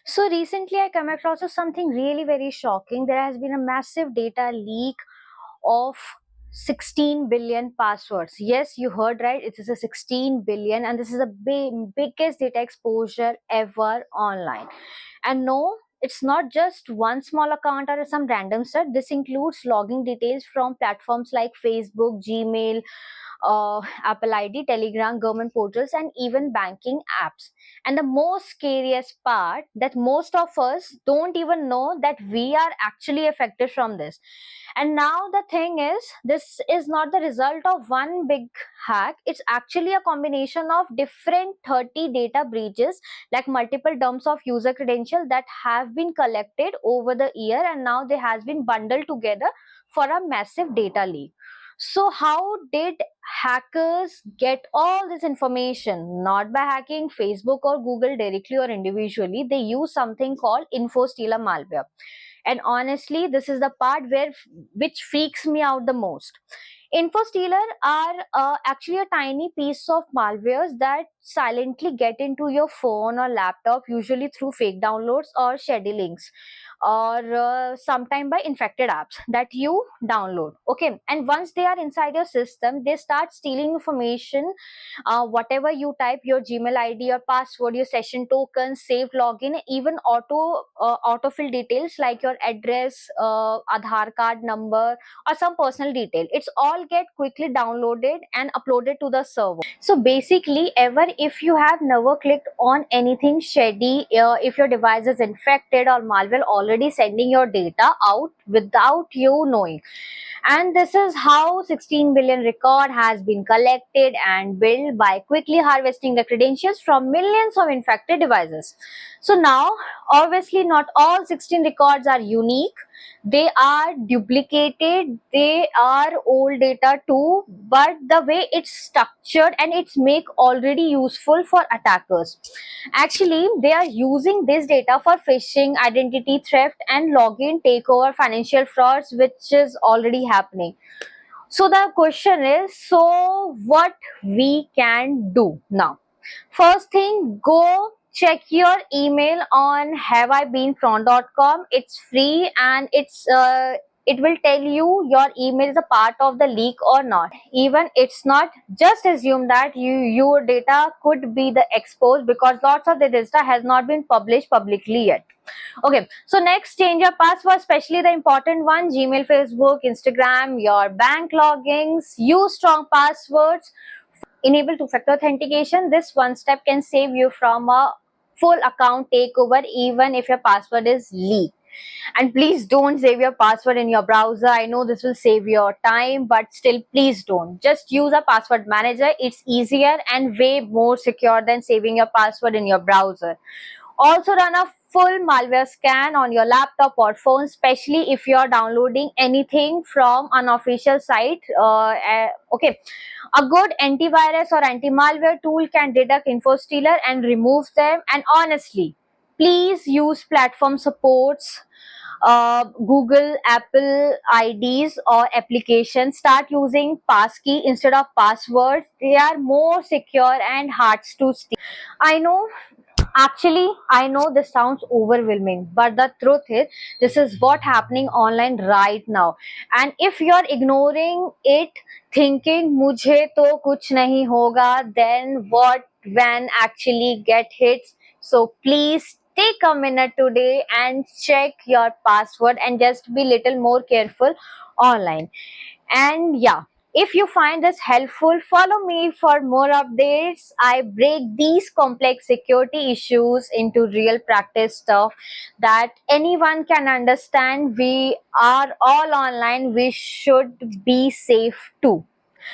So recently I come across of something really very shocking. There has been a massive data leak of 16 billion passwords. Yes, you heard right. It is a 16 billion, and this is the biggest data exposure ever online. And no, it's not just one small account or some random set. This includes logging details from platforms like Facebook, Gmail, Apple ID, Telegram, government portals, and even banking apps. And the most scariest part that most of us don't even know that we are actually affected from this. And now the thing is, this is not the result of one big hack. It's actually a combination of different 30 data breaches, like multiple dumps of user credentials that have been collected over the year, and now they has been bundled together for a massive data leak. So how did hackers get all this information? Not by hacking Facebook or Google directly or individually. They use something called infostealer malware. And honestly, this is the part where which freaks me out the most. Infostealer are actually a tiny piece of malwares that silently get into your phone or laptop, usually through fake downloads or shady links, or sometime by infected apps that you download. Okay, and once they are inside your system, they start stealing information. Whatever you type, your Gmail ID, your password, your session token, saved login, even autofill details like your address, Aadhaar card number, or some personal detail. It's all get quickly downloaded and uploaded to the server. So basically, ever if you have never clicked on anything shady, if your device is infected or malware already sending your data out without you knowing. And this is how 16 billion record has been collected and built by quickly harvesting the credentials from millions of infected devices. So now, obviously, not all 16 records are unique. They are duplicated, they are old data too, but the way it's structured and it's make already useful for attackers. Actually, they are using this data for phishing, identity theft, and login takeover, financial frauds, which is already happening. So the question is, so what we can do now? First thing, go check your email on haveibeenprawned.com. It's free, and it will tell you your email is a part of the leak or not. Even it's not, just assume that your data could be the exposed, because lots of the data has not been published publicly yet. Okay, so next, change your password, especially the important one: Gmail, Facebook, Instagram, your bank logins. Use strong passwords. Enable two-factor authentication. This one step can save you from a full account takeover, even if your password is leaked. And please don't save your password in your browser. I know this will save your time, but still, please don't. Just use a password manager. It's easier and way more secure than saving your password in your browser. Also, run a full malware scan on your laptop or phone, especially if you're downloading anything from unofficial site. Okay, a good antivirus or anti-malware tool can detect infostealer and remove them. And honestly, please use platform supports, Google, Apple IDs or applications. Start using passkey instead of passwords. They are more secure and hard to steal. I know, actually, I know this sounds overwhelming, but the truth is, this is what happening online right now. And if you're ignoring it, thinking "mujhe to kuch nahi hoga," then what when actually get hits? So please take a minute today and check your password and just be little more careful online. And yeah, if you find this helpful, follow me for more updates. I break these complex security issues into real practice stuff that anyone can understand. We are all online. We should be safe too.